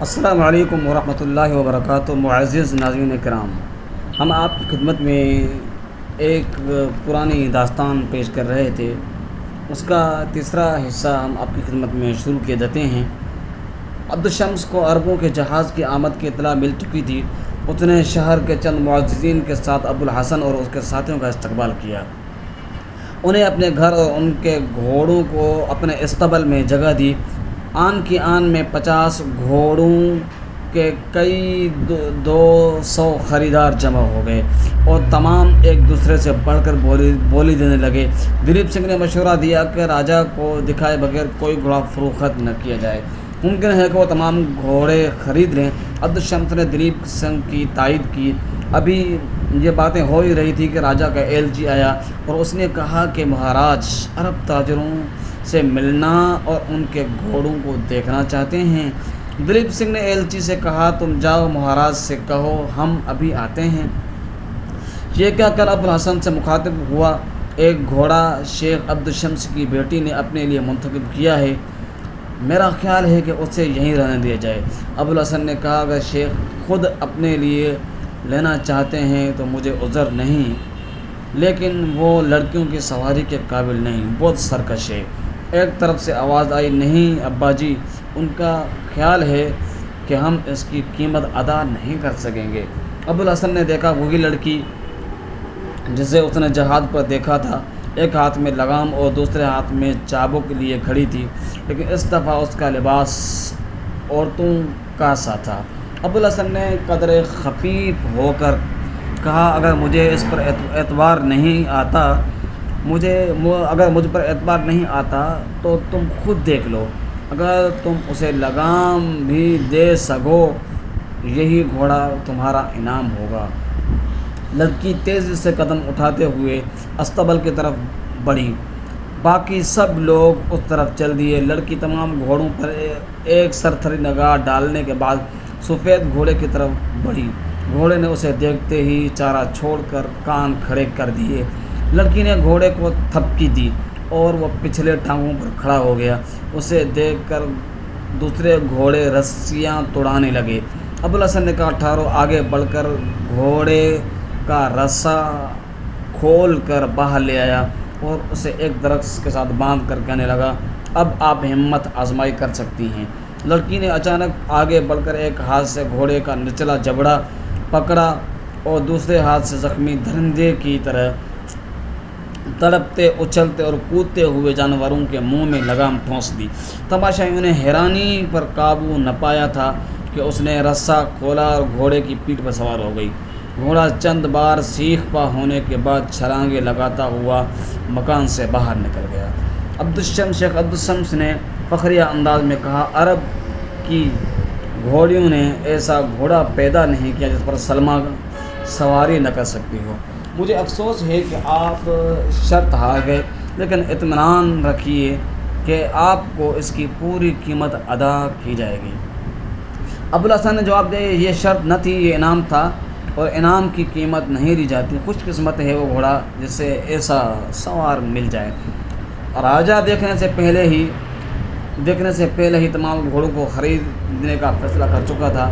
السلام علیکم ورحمۃ اللہ وبرکاتہ۔ معزز ناظرین کرام، ہم آپ کی خدمت میں ایک پرانی داستان پیش کر رہے تھے، اس کا تیسرا حصہ ہم آپ کی خدمت میں شروع کیے دیتے ہیں۔ عبدالشمس کو عربوں کے جہاز کی آمد کی اطلاع مل چکی تھی۔ اس نے شہر کے چند معززین کے ساتھ ابوالحسن اور اس کے ساتھیوں کا استقبال کیا، انہیں اپنے گھر اور ان کے گھوڑوں کو اپنے استبل میں جگہ دی۔ آن کی آن میں 50 گھوڑوں کے کئی 200 خریدار جمع ہو گئے اور تمام ایک دوسرے سے بڑھ کر بولی دینے لگے۔ دلیپ سنگھ نے مشورہ دیا کہ راجا کو دکھائے بغیر کوئی گھوڑا فروخت نہ کیا جائے، ممکن ہے کہ وہ تمام گھوڑے خرید لیں۔ عبدالشمس نے دلیپ سنگھ کی تائید کی۔ ابھی یہ باتیں ہو ہی رہی تھی کہ راجا کا ایلچی آیا اور اس نے کہا کہ مہاراج عرب تاجروں سے ملنا اور ان کے گھوڑوں کو دیکھنا چاہتے ہیں۔ دلیپ سنگھ نے ایلچی سے کہا، تم جاؤ مہاراج سے کہو ہم ابھی آتے ہیں۔ یہ کہہ کر ابوالحسن سے مخاطب ہوا، ایک گھوڑا شیخ عبدالشمس کی بیٹی نے اپنے لیے منتخب کیا ہے، میرا خیال ہے کہ اسے یہیں رہنے دیا جائے۔ ابوالحسن نے کہا، اگر شیخ خود اپنے لیے لینا چاہتے ہیں تو مجھے عذر نہیں، لیکن وہ لڑکیوں کی سواری کے قابل نہیں، بہت سرکش ہے۔ ایک طرف سے آواز آئی، نہیں ابا جی، ان کا خیال ہے کہ ہم اس کی قیمت ادا نہیں کر سکیں گے۔ ابوالحسن نے دیکھا وہی لڑکی جسے اس نے جہاز پر دیکھا تھا، ایک ہاتھ میں لگام اور دوسرے ہاتھ میں چابک لیے کھڑی تھی، لیکن اس دفعہ اس کا لباس عورتوں کا سا تھا۔ ابوالحسن نے قدر خفیف ہو کر کہا، اگر مجھے اس پر اعتبار نہیں آتا اگر مجھ پر اعتبار نہیں آتا تو تم خود دیکھ لو، اگر تم اسے لگام بھی دے سکو یہی گھوڑا تمہارا انعام ہوگا۔ لڑکی تیزی سے قدم اٹھاتے ہوئے استبل کی طرف بڑھی، باقی سب لوگ اس طرف چل دیے۔ لڑکی تمام گھوڑوں پر ایک سرسری نگاہ ڈالنے کے بعد سفید گھوڑے کی طرف بڑھی۔ گھوڑے نے اسے دیکھتے ہی چارہ چھوڑ کر کان کھڑے کر دیے۔ لڑکی نے گھوڑے کو تھپکی دی اور وہ پچھلے ٹانگوں پر کھڑا ہو گیا۔ اسے دیکھ کر دوسرے گھوڑے رسیاں توڑانے لگے۔ ابوالحسن نے کہا، ٹھہرو۔ آگے بڑھ کر گھوڑے کا رسا کھول کر باہر لے آیا اور اسے ایک درخت کے ساتھ باندھ کر کہنے لگا، اب آپ ہمت آزمائی کر سکتی ہیں۔ لڑکی نے اچانک آگے بڑھ کر ایک ہاتھ سے گھوڑے کا نچلا جبڑا پکڑا اور دوسرے ہاتھ سے زخمی درندے کی طرح تڑپتے اچھلتے اور کودتے ہوئے جانوروں کے منہ میں لگام ٹھونس دی۔ تماشائیوں نے حیرانی پر قابو نہ پایا تھا کہ اس نے رسا کھولا اور گھوڑے کی پیٹھ پر سوار ہو گئی۔ گھوڑا چند بار سیخ پا ہونے کے بعد چھلانگیں لگاتا ہوا مکان سے باہر نکل گیا۔ شیخ عبدالشمس نے فخریہ انداز میں کہا، عرب کی گھوڑیوں نے ایسا گھوڑا پیدا نہیں کیا جس پر سلمہ سواری نہ کر سکتی ہو۔ مجھے افسوس ہے کہ آپ شرط ہار گئے، لیکن اطمینان رکھیے کہ آپ کو اس کی پوری قیمت ادا کی جائے گی۔ ابوالحسن نے جواب دیا، یہ شرط نہ تھی، یہ انعام تھا اور انعام کی قیمت نہیں لی جاتی۔ خوش قسمت ہے وہ گھوڑا جسے ایسا سوار مل جائے۔ راجا دیکھنے سے پہلے ہی تمام گھوڑوں کو خریدنے کا فیصلہ کر چکا تھا۔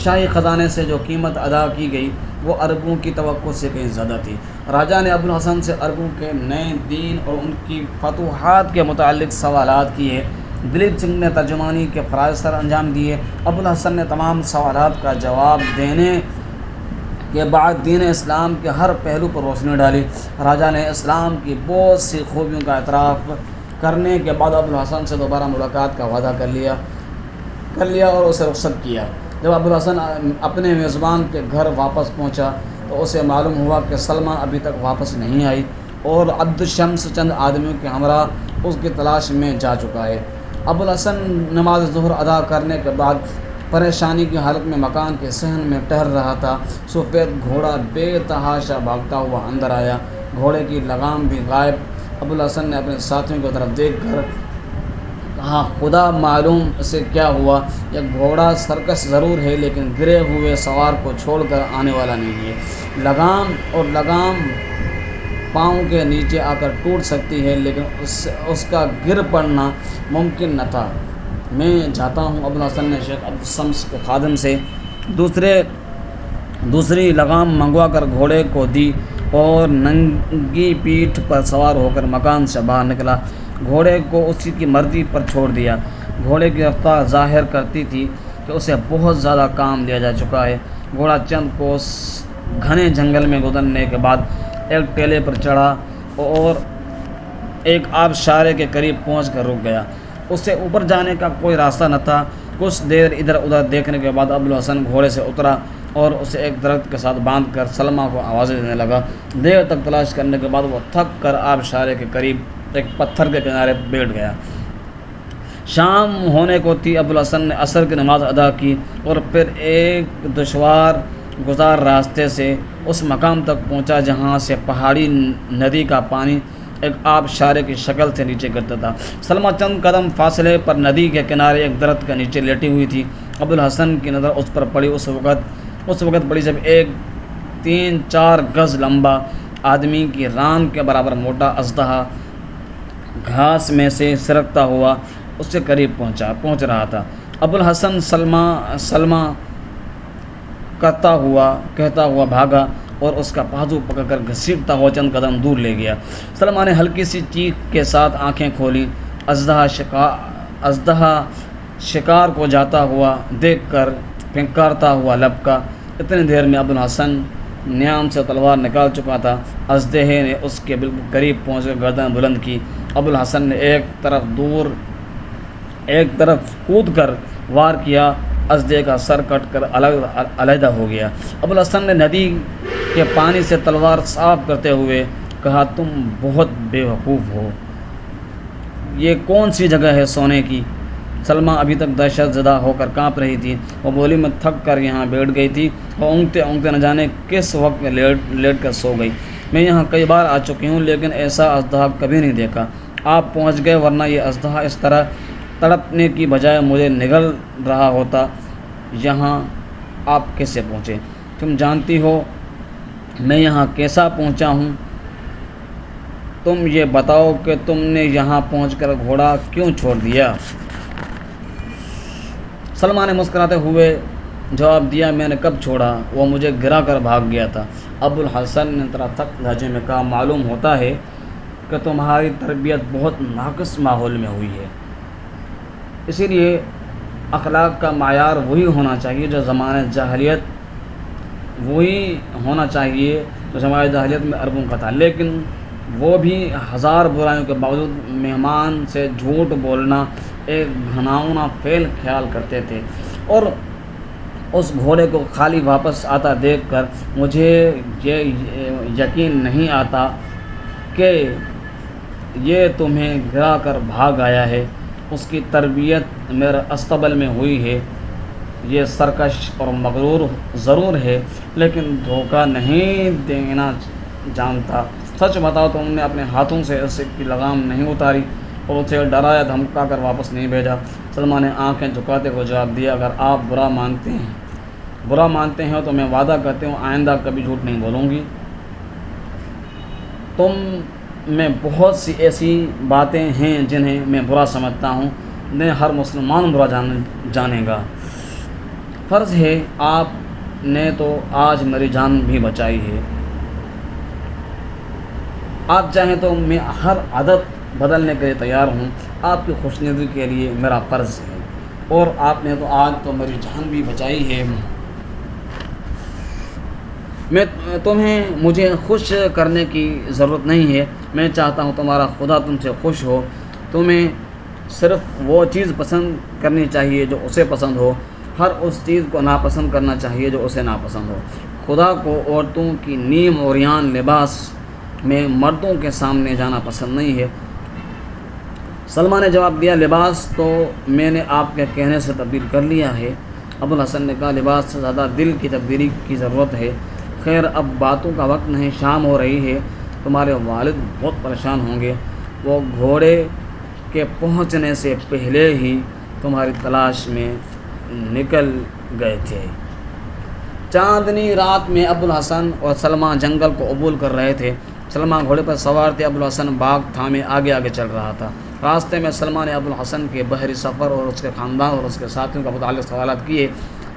شاہی خزانے سے جو قیمت ادا کی گئی وہ عربوں کی توقع سے کہیں زیادہ تھی۔ راجا نے ابوالحسن سے عربوں کے نئے دین اور ان کی فتوحات کے متعلق سوالات کیے۔ دلیپ سنگھ نے ترجمانی کے فرائض سر انجام دیے۔ ابوالحسن نے تمام سوالات کا جواب دینے کے بعد دین اسلام کے ہر پہلو پر روشنی ڈالی۔ راجا نے اسلام کی بہت سی خوبیوں کا اعتراف کرنے کے بعد ابوالحسن سے دوبارہ ملاقات کا وعدہ کر لیا اور اسے رخصت کیا۔ جب ابوالحسن اپنے میزبان کے گھر واپس پہنچا تو اسے معلوم ہوا کہ سلمہ ابھی تک واپس نہیں آئی اور عبدالشمس چند آدمیوں کے ہمراہ اس کی تلاش میں جا چکا ہے۔ ابوالحسن نماز ظہر ادا کرنے کے بعد پریشانی کی حالت میں مکان کے صحن میں ٹہل رہا تھا۔ سفید گھوڑا بے تحاشا بھاگتا ہوا اندر آیا، گھوڑے کی لگام بھی غائب۔ ابوالحسن نے اپنے ساتھیوں کی طرف دیکھ کر کہا، خدا معلوم اسے کیا ہوا، یہ گھوڑا سرکش ضرور ہے لیکن گرے ہوئے سوار کو چھوڑ کر آنے والا نہیں ہے۔ لگام پاؤں کے نیچے آ کر ٹوٹ سکتی ہے لیکن اس کا گر پڑنا ممکن نہ تھا۔ میں چاہتا ہوں ابوالحسن نے شیخ عبدالشمس کے خادم سے دوسری لگام منگوا کر گھوڑے کو دی اور ننگی پیٹھ پر سوار ہو کر مکان سے باہر نکلا۔ گھوڑے کو اسی کی مرضی پر چھوڑ دیا۔ گھوڑے کی رفتار ظاہر کرتی تھی کہ اسے بہت زیادہ کام دیا جا چکا ہے۔ گھوڑا چند کوس گھنے جنگل میں گزرنے کے بعد ایک ٹیلے پر چڑھا اور ایک آبشارے کے قریب پہنچ کر رک گیا۔ اسے اوپر جانے کا کوئی راستہ نہ تھا۔ کچھ دیر ادھر ادھر دیکھنے کے بعد ابوالحسن گھوڑے سے اترا اور اسے ایک درخت کے ساتھ باندھ کر سلمیٰ کو آوازیں دینے لگا۔ دیر تک تلاش کرنے کے بعد وہ تھک کر آبشارے کے قریب ایک پتھر کے کنارے بیٹھ گیا۔ شام ہونے کو تھی۔ ابوالحسن نے عصر کی نماز ادا کی اور پھر ایک دشوار گزار راستے سے اس مقام تک پہنچا جہاں سے پہاڑی ندی کا پانی ایک آبشارے کی شکل سے نیچے گرتا تھا۔ سلمیٰ چند قدم فاصلے پر ندی کے کنارے ایک درخت کے نیچے لیٹی ہوئی تھی۔ ابوالحسن کی نظر اس پر پڑی۔ اس وقت پڑی جب ایک 3-4 گز لمبا آدمی کی ران کے برابر موٹا اژدہا گھاس میں سے سرکتا ہوا اس سے قریب پہنچ رہا تھا۔ ابوالحسن سلمیٰ کہتا ہوا بھاگا اور اس کا بازو پکڑ کر گھسیٹتا ہوا چند قدم دور لے گیا۔ سلمیٰ نے ہلکی سی چیخ کے ساتھ آنکھیں کھولیں۔ اژدہا شکار کو جاتا ہوا دیکھ کر پھنکارتا ہوا لپکا۔ اتنی دیر میں ابوالحسن نیام سے تلوار نکال چکا تھا۔ اژدہے نے اس کے بالکل قریب پہنچ کر گردن بلند کی۔ ابوالحسن نے ایک طرف کود کر وار کیا۔ اژدہے کا سر کٹ کر علیحدہ ہو گیا۔ ابوالحسن نے ندی کے پانی سے تلوار صاف کرتے ہوئے کہا، تم بہت بے وقوف ہو۔ یہ کون سی جگہ ہے سونے کی؟ سلمیٰ ابھی تک دہشت زدہ ہو کر کانپ رہی تھی۔ وہ بولی، میں تھک کر یہاں بیٹھ گئی تھی اور اونگتے نہ جانے کس وقت لیٹ کر سو گئی۔ میں یہاں کئی بار آ چکی ہوں لیکن ایسا اژدہا کبھی نہیں دیکھا۔ آپ پہنچ گئے ورنہ یہ اژدہا اس طرح تڑپنے کی بجائے مجھے نگل رہا ہوتا۔ یہاں آپ کیسے پہنچے؟ تم جانتی ہو میں یہاں کیسا پہنچا ہوں؟ تم یہ بتاؤ کہ تم نے یہاں پہنچ کر گھوڑا کیوں چھوڑ دیا؟ سلمیٰ نے مسکراتے ہوئے جواب دیا، میں نے کب چھوڑا؟ وہ مجھے گرا کر بھاگ گیا تھا۔ ابوالحسن نے تھک لہجے میں کہا، معلوم ہوتا ہے کہ تمہاری تربیت بہت ناقص ماحول میں ہوئی ہے، اسی لیے اخلاق کا معیار وہی ہونا چاہیے جو زمانۂ جاہلیت میں عربوں کا تھا، لیکن وہ بھی ہزار برائیوں کے باوجود مہمان سے جھوٹ بولنا ایک گھناؤنا فعل خیال کرتے تھے۔ اور اس گھوڑے کو خالی واپس آتا دیکھ کر مجھے یہ یقین نہیں آتا کہ یہ تمہیں گرا کر بھاگ آیا ہے۔ اس کی تربیت میرے استبل میں ہوئی ہے۔ یہ سرکش اور مغرور ضرور ہے لیکن دھوکہ نہیں دینا جانتا۔ سچ بتاؤ، تم نے اپنے ہاتھوں سے اس کی لگام نہیں اتاری اور اسے ڈرایا دھمکا کر واپس نہیں بھیجا؟ سلمیٰ نے آنکھیں جھکاتے ہوئے جواب دیا، اگر آپ برا مانتے ہیں تو میں وعدہ کرتی ہوں آئندہ کبھی جھوٹ نہیں بولوں گی۔ تم میں بہت سی ایسی باتیں ہیں جنہیں میں برا سمجھتا ہوں، انہیں ہر مسلمان برا جانے گا۔ فرض ہے آپ نے تو آج میری جان بھی بچائی ہے۔ آپ چاہیں تو میں ہر عادت بدلنے کے لیے تیار ہوں، آپ کی خوشنودی کے لیے میرا فرض ہے، اور آپ نے تو آج تو میری جان بھی بچائی ہے۔ تمہیں مجھے خوش کرنے کی ضرورت نہیں ہے، میں چاہتا ہوں تمہارا خدا تم سے خوش ہو۔ تمہیں صرف وہ چیز پسند کرنی چاہیے جو اسے پسند ہو، ہر اس چیز کو ناپسند کرنا چاہیے جو اسے ناپسند ہو۔ خدا کو عورتوں کی نیم عریان لباس میں مردوں کے سامنے جانا پسند نہیں ہے۔ سلمیٰ نے جواب دیا، لباس تو میں نے آپ کے کہنے سے تبدیل کر لیا ہے۔ ابوالحسن نے کہا، لباس سے زیادہ دل کی تبدیلی کی ضرورت ہے۔ خیر اب باتوں کا وقت نہیں، شام ہو رہی ہے، تمہارے والد بہت پریشان ہوں گے، وہ گھوڑے کے پہنچنے سے پہلے ہی تمہاری تلاش میں نکل گئے تھے۔ چاندنی رات میں ابوالحسن اور سلمیٰ جنگل کو عبور کر رہے تھے۔ سلمیٰ گھوڑے پر سوار تھے، ابوالحسن باغ تھامے آگے چل رہا تھا۔ راستے میں سلمان نے ابوالحسن کے بحری سفر اور اس کے خاندان اور اس کے ساتھیوں کا متعلق سوالات کیے،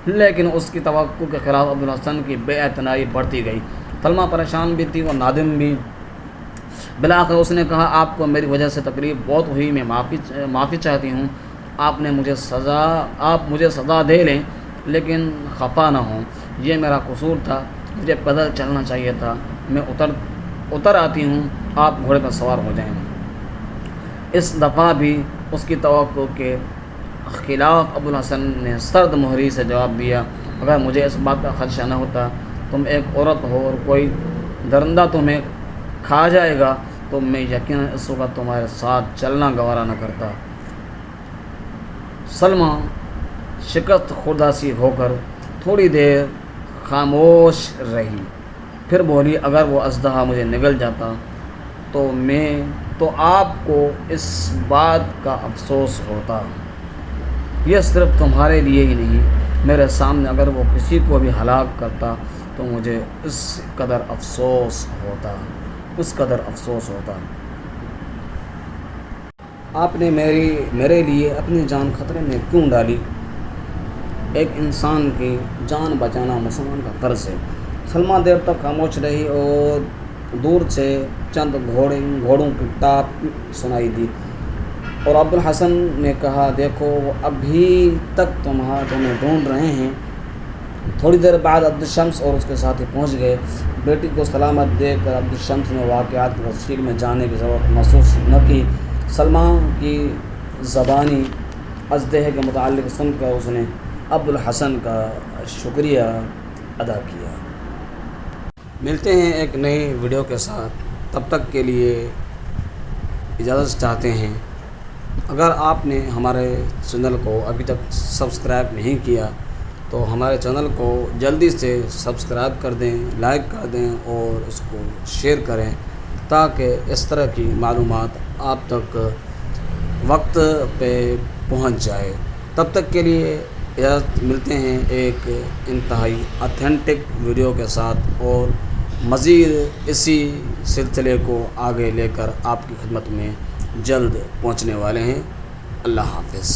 لیکن اس کی توقع کے خلاف ابوالحسن کی بے اعتنائی بڑھتی گئی۔ سلمہ پریشان بھی تھی اور نادم بھی۔ بالآخر اس نے کہا، آپ کو میری وجہ سے تکلیف بہت ہوئی، میں معافی چاہتی ہوں۔ آپ مجھے سزا دے لیں لیکن خفا نہ ہوں، یہ میرا قصور تھا، مجھے پیدل چلنا چاہیے تھا، میں اتر آتی ہوں، آپ گھوڑے پر سوار ہو جائیں۔ اس دفعہ بھی اس کی توقع کے خلاف ابوالحسن نے سرد مہری سے جواب دیا، اگر مجھے اس بات کا خدشہ نہ ہوتا تم ایک عورت ہو اور کوئی درندہ تمہیں کھا جائے گا تو میں یقیناً اس وقت تمہارے ساتھ چلنا گوارا نہ کرتا۔ سلمہ شکست خوردہ سی ہو کر تھوڑی دیر خاموش رہی، پھر بولی، اگر وہ اژدہا مجھے نگل جاتا تو آپ کو اس بات کا افسوس ہوتا۔ یہ صرف تمہارے لیے ہی نہیں، میرے سامنے اگر وہ کسی کو بھی ہلاک کرتا تو مجھے اس قدر افسوس ہوتا۔ آپ نے میرے لیے اپنی جان خطرے میں کیوں ڈالی؟ ایک انسان کی جان بچانا مسلمان کا فرض ہے۔ سلمہ دیر تک خاموش رہی اور دور سے چند گھوڑوں کی ٹاپ سنائی دی، اور ابوالحسن نے کہا، دیکھو وہ ابھی تک تمہیں ڈھونڈ رہے ہیں۔ تھوڑی دیر بعد عبدالشمس اور اس کے ساتھی پہنچ گئے۔ بیٹی کو سلامت دیکھ کر عبدالشمس نے واقعات کی تفصیل میں جاننے کی ضرورت محسوس نہ کی۔ سلمہ کی زبانی اژدہے کے متعلق سن کر اس نے ابوالحسن کا شکریہ ادا کیا۔ ملتے ہیں ایک نئی ویڈیو کے ساتھ، تب تک کے لیے اجازت چاہتے ہیں۔ اگر آپ نے ہمارے چینل کو ابھی تک سبسکرائب نہیں کیا تو ہمارے چینل کو جلدی سے سبسکرائب کر دیں، لائک کر دیں اور اس کو شیئر کریں تاکہ اس طرح کی معلومات آپ تک وقت پہ پہنچ جائے۔ تب تک کے لیے اجازت، ملتے ہیں ایک انتہائی اتھینٹک ویڈیو کے ساتھ اور مزید اسی سلسلے کو آگے لے کر آپ کی خدمت میں جلد پہنچنے والے ہیں۔ اللہ حافظ۔